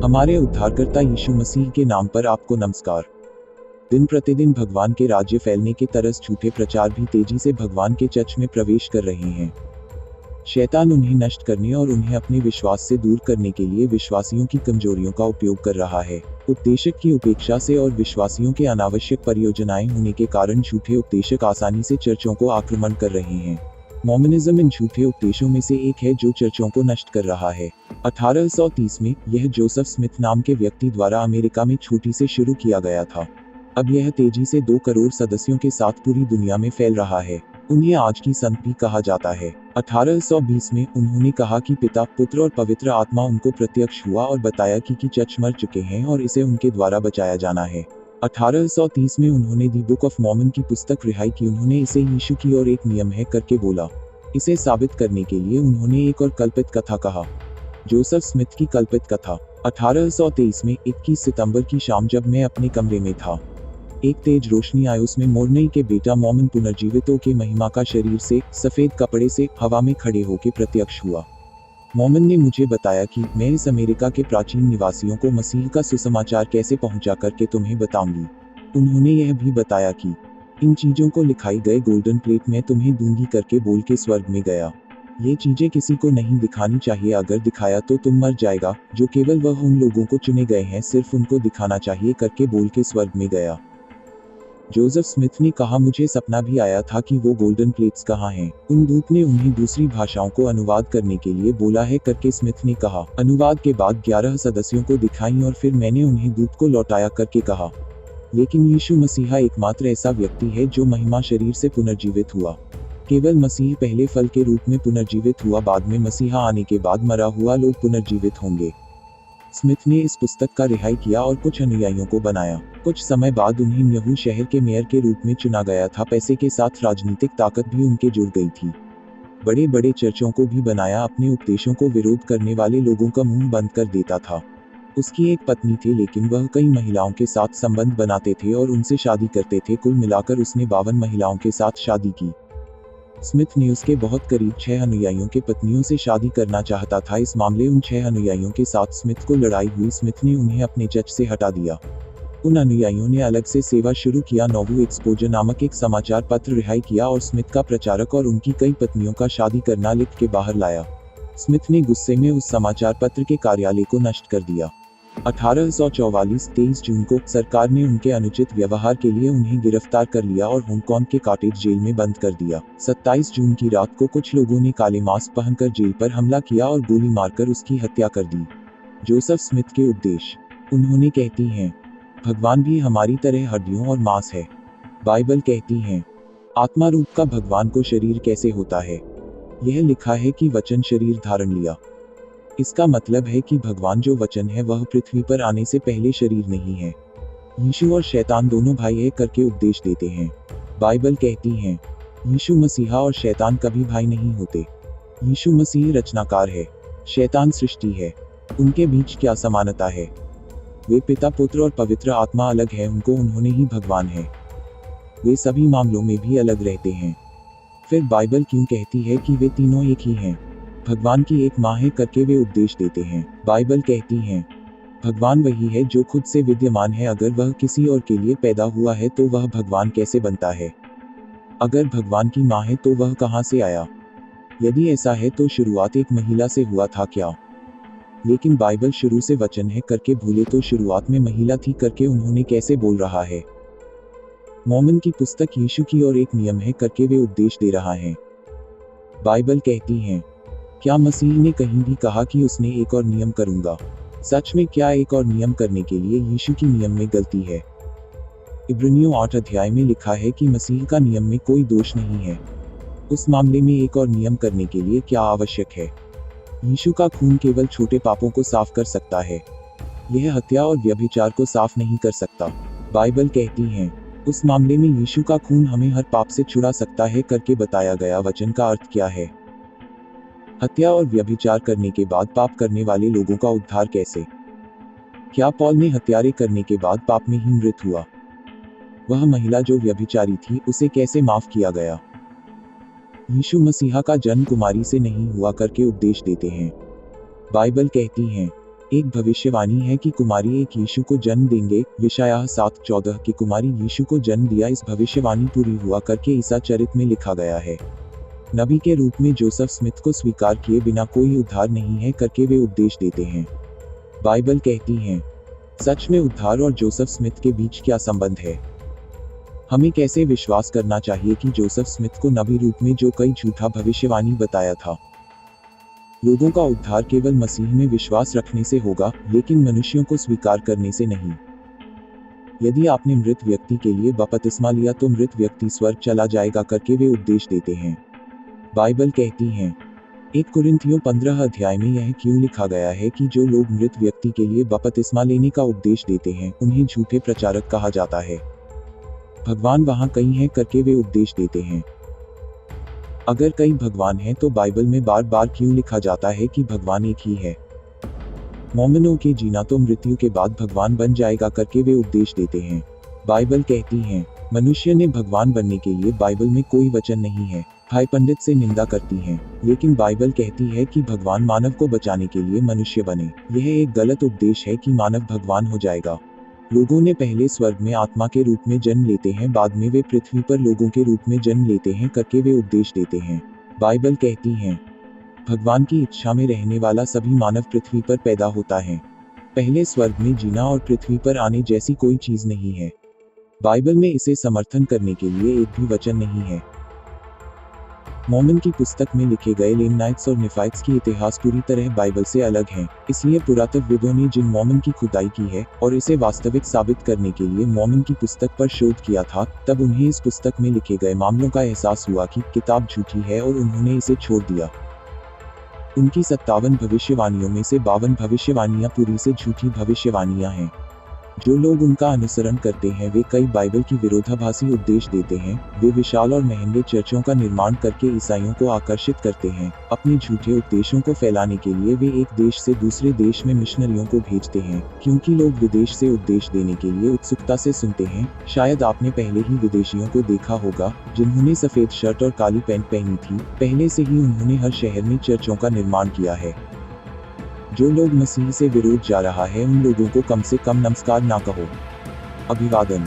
हमारे उद्धारकर्ता यीशु मसीह के नाम पर आपको नमस्कार। दिन प्रतिदिन भगवान के राज्य फैलने के तरस झूठे प्रचार भी तेजी से भगवान के चर्च में प्रवेश कर रहे हैं। शैतान उन्हें नष्ट करने और उन्हें अपने विश्वास से दूर करने के लिए विश्वासियों की कमजोरियों का उपयोग कर रहा है। उपदेशक की उपेक्षा से और विश्वासियों के अनावश्यक परियोजनाएं होने के कारण झूठे उपदेशक आसानी से चर्चों को आक्रमण कर रहे हैं। मोमिनिज्म इन झूठे उपदेशों में से एक है जो चर्चों को नष्ट कर रहा है। 1830 में यह जोसेफ स्मिथ नाम के व्यक्ति द्वारा अमेरिका में छोटी से शुरू किया गया था। अब यह तेजी से 2 करोड़ सदस्यों के साथ पूरी दुनिया में फैल रहा है। उन्हें आज की संत भी कहा जाता है। 1820 में उन्होंने कहा कि पिता, पुत्र और पवित्र आत्मा उनको प्रत्यक्ष हुआ और बताया कि चर्च मर चुके हैं और इसे उनके द्वारा बचाया जाना है। 1830 में उन्होंने दी बुक ऑफ मॉर्मन की पुस्तक रिहाई की। उन्होंने इसे यीशु की और एक नियम है करके बोला। इसे साबित करने के लिए उन्होंने एक और कल्पित कथा कहा, जोसेफ स्मिथ की कल्पित कथा। 1823 में 21 सितंबर की शाम जब मैं अपने कमरे में था, एक तेज रोशनी आई। उसमें मोर्नई के बेटा मॉर्मन पुनर्जीवितों के महिमा का शरीर से, सफेद कपड़े से, हवा में खड़े होकर प्रत्यक्ष हुआ। मॉर्मन ने मुझे बताया कि मैं इस अमेरिका के प्राचीन निवासियों को मसीह का सुसमाचार कैसे पहुंचा करके तुम्हें बताऊंगी। उन्होंने यह भी बताया कि इन चीजों को लिखाई गए गोल्डन प्लेट में तुम्हें दूंगी करके बोल के स्वर्ग में गया। ये चीजें किसी को नहीं दिखानी चाहिए, अगर दिखाया तो तुम मर जाएगा। जो केवल वह उन लोगों को चुने गए हैं सिर्फ उनको दिखाना चाहिए करके बोल के स्वर्ग में गया। जोसेफ स्मिथ ने कहा, मुझे सपना भी आया था कि वो गोल्डन प्लेट्स कहाँ हैं। उन दूत ने उन्हें दूसरी भाषाओं को अनुवाद करने के लिए बोला है करके स्मिथ ने कहा। अनुवाद के बाद 11 सदस्यों को दिखाई और फिर मैंने उन्हें दूत को लौटाया करके कहा। लेकिन यीशु मसीहा एकमात्र ऐसा व्यक्ति है जो महिमा शरीर से पुनर्जीवित हुआ। केवल मसीह पहले फल के रूप में पुनर्जीवित हुआ, बाद में मसीहा आने के बाद मरा हुआ लोग पुनर्जीवित होंगे। स्मिथ ने इस पुस्तक का रिहाई किया और कुछ अनुयायियों को बनाया। कुछ समय बाद उन्हें यहू शहर के मेयर के रूप में चुना गया था। पैसे के साथ राजनीतिक ताकत भी उनके जुड़ गई थी। बड़े बड़े चर्चों को भी बनाया। अपने उपदेशों को विरोध करने वाले लोगों का मुंह बंद कर देता था। उसकी एक पत्नी थी, लेकिन वह कई महिलाओं के साथ संबंध बनाते थे और उनसे शादी करते थे। कुल मिलाकर उसने 52 महिलाओं के साथ शादी की। स्मिथ ने उसके बहुत करीब 6 अनुयायियों के पत्नियों से शादी करना चाहता था। इस मामले उन 6 अनुयायियों के साथ स्मिथ को लड़ाई हुई। स्मिथ ने उन्हें अपने चर्च से हटा दिया। उन अनुयायियों ने अलग से सेवा शुरू किया। नोवू एक्सपोजर नामक एक समाचार पत्र रिहाई किया और स्मिथ का प्रचारक और उनकी कई पत्नियों का शादी करना लिख के बाहर लाया। स्मिथ ने गुस्से में उस समाचार पत्र के कार्यालय को नष्ट कर दिया। 1844 23 जून को सरकार ने उनके अनुचित व्यवहार के लिए उन्हें गिरफ्तार कर लिया और हांगकांग के कॉटेज जेल में बंद कर दिया। 27 जून की रात को कुछ लोगों ने काले मास्क पहनकर जेल पर हमला किया और गोली मारकर उसकी हत्या कर दी। जोसेफ स्मिथ के उपदेश। उन्होंने कहती हैं, भगवान भी हमारी तरह हड्डियों और मांस है। बाइबल कहती है, आत्मा रूप का भगवान को शरीर कैसे होता है। यह लिखा है कि वचन शरीर धारण लिया। इसका मतलब है कि भगवान जो वचन है वह पृथ्वी पर आने से पहले शरीर नहीं है। यीशु और शैतान दोनों भाई है करके उपदेश देते हैं। बाइबल कहती है, यीशु मसीहा और शैतान कभी भाई नहीं होते। यीशु मसीह रचनाकार है, शैतान सृष्टि है। उनके बीच क्या समानता है। वे पिता, पुत्र और पवित्र आत्मा अलग है, उनको उन्होंने ही भगवान है। वे सभी मामलों में भी अलग रहते हैं। फिर बाइबल क्यों कहती है कि वे तीनों एक ही हैं। भगवान की एक माँ है करके वे उपदेश देते हैं। बाइबल कहती है, भगवान वही है जो खुद से विद्यमान है। अगर वह किसी और के लिए पैदा हुआ है तो वह भगवान कैसे बनता है। अगर भगवान की माँ है तो वह कहाँ से आया। यदि ऐसा है तो शुरुआत एक महिला से हुआ था क्या। लेकिन बाइबल शुरू से वचन है करके भूले तो शुरुआत में महिला थी करके उन्होंने कैसे बोल रहा है। मॉर्मन की पुस्तक यीशु की और एक नियम है करके वे उपदेश दे रहा है। बाइबल कहती है, क्या मसीह ने कहीं भी कहा कि उसने एक और नियम करूंगा। सच में क्या एक और नियम करने के लिए यीशु की नियम में गलती है। इब्रानियों 8 अध्याय में लिखा है कि मसीह का नियम में कोई दोष नहीं है। उस मामले में एक और नियम करने के लिए क्या आवश्यक है। यीशु का खून केवल छोटे पापों को साफ कर सकता है। यह हत्या और व्यभिचार को साफ नहीं कर सकता। बाइबल कहती है, उस मामले में यीशु का खून हमें हर पाप से छुड़ा सकता है करके बताया गया। वचन का अर्थ क्या है। हत्या और व्यभिचार करने के बाद पाप करने वाले लोगों का उद्धार कैसे। क्या पौल ने हत्यारे करने के बाद पाप में ही मृत हुआ। वह महिला जो व्यभिचारी थी उसे कैसे माफ किया गया। यीशु मसीहा का जन्म कुमारी से नहीं हुआ करके उपदेश देते हैं। बाइबल कहती है, एक भविष्यवाणी है कि कुमारी एक यीशु को जन्म देंगे। यशायाह 7:14 की कुमारी यीशु को जन्म दिया। इस भविष्यवाणी पूरी हुआ करके ईसा चरित में लिखा गया है। नबी के रूप में जोसेफ स्मिथ को स्वीकार किए बिना कोई उद्धार नहीं है करके वे उपदेश देते हैं। बाइबल कहती है, सच में उद्धार और जोसेफ स्मिथ के बीच क्या संबंध है? हमें कैसे विश्वास करना चाहिए कि जोसेफ स्मिथ को नबी रूप में जो कई झूठा भविष्यवाणी बताया था? लोगों का उद्धार केवल मसीह में विश्वास रखने से होगा, लेकिन मनुष्यों को स्वीकार करने से नहीं। यदि आपने मृत व्यक्ति के लिए बपतिस्मा लिया तो मृत व्यक्ति स्वर्ग चला जाएगा करके वे उपदेश देते हैं। बाइबल कहती है, 1 कुरिन्थियों 15 अध्याय में यह क्यों लिखा गया है कि जो लोग मृत व्यक्ति के लिए बपतिस्मा लेने का उपदेश देते हैं उन्हें झूठे प्रचारक कहा जाता है। भगवान वहाँ कई हैं करके वे उपदेश देते हैं। अगर कई भगवान हैं तो बाइबल में बार बार क्यों लिखा जाता है कि भगवान एक ही है? मोमिनों के जीना तो मृत्यु के बाद भगवान बन जाएगा करके वे उपदेश देते हैं। बाइबल कहती है, मनुष्य ने भगवान बनने के लिए बाइबल में कोई वचन नहीं है। भाई पंडित से निंदा करती हैं, लेकिन बाइबल कहती है कि भगवान मानव को बचाने के लिए मनुष्य बने। यह एक गलत उपदेश है कि मानव भगवान हो जाएगा। लोगों ने पहले स्वर्ग में आत्मा के रूप में जन्म लेते हैं, बाद में वे पृथ्वी पर लोगों के रूप में जन्म लेते हैं करके वे उपदेश देते हैं। बाइबल कहती है, भगवान की इच्छा में रहने वाला सभी मानव पृथ्वी पर पैदा होता है। पहले स्वर्ग में जीना और पृथ्वी पर आने जैसी कोई चीज नहीं है। बाइबल में इसे समर्थन करने के लिए एक भी वचन नहीं है। मोमिन की पुस्तक में लिखे गए लेमनाइट्स और निफाइट्स की इतिहास पूरी तरह बाइबल से अलग हैं। इसलिए पुरातत्वविदों ने जिन मोमिन की खुदाई की है और इसे वास्तविक साबित करने के लिए मोमिन की पुस्तक पर शोध किया था, तब उन्हें इस पुस्तक में लिखे गए मामलों का एहसास हुआ कि किताब झूठी है और उन्होंने इसे छोड़ दिया। उनकी 57 भविष्यवाणियों में से 52 भविष्यवाणियां पूरी से झूठी भविष्यवाणियां हैं। जो लोग उनका अनुसरण करते हैं वे कई बाइबल की विरोधाभासी उपदेश देते हैं। वे विशाल और महंगे चर्चों का निर्माण करके ईसाइयों को आकर्षित करते हैं। अपने झूठे उपदेशों को फैलाने के लिए वे एक देश से दूसरे देश में मिशनरियों को भेजते हैं, क्योंकि लोग विदेश से उपदेश देने के लिए उत्सुकता से सुनते हैं। शायद आपने पहले ही विदेशियों को देखा होगा जिन्होंने सफेद शर्ट और काली पैंट पहनी थी। पहले से ही उन्होंने हर शहर में चर्चों का निर्माण किया है। जो लोग मसीह से विरोध जा रहा है उन लोगों को कम से कम नमस्कार ना कहो। अभिवादन।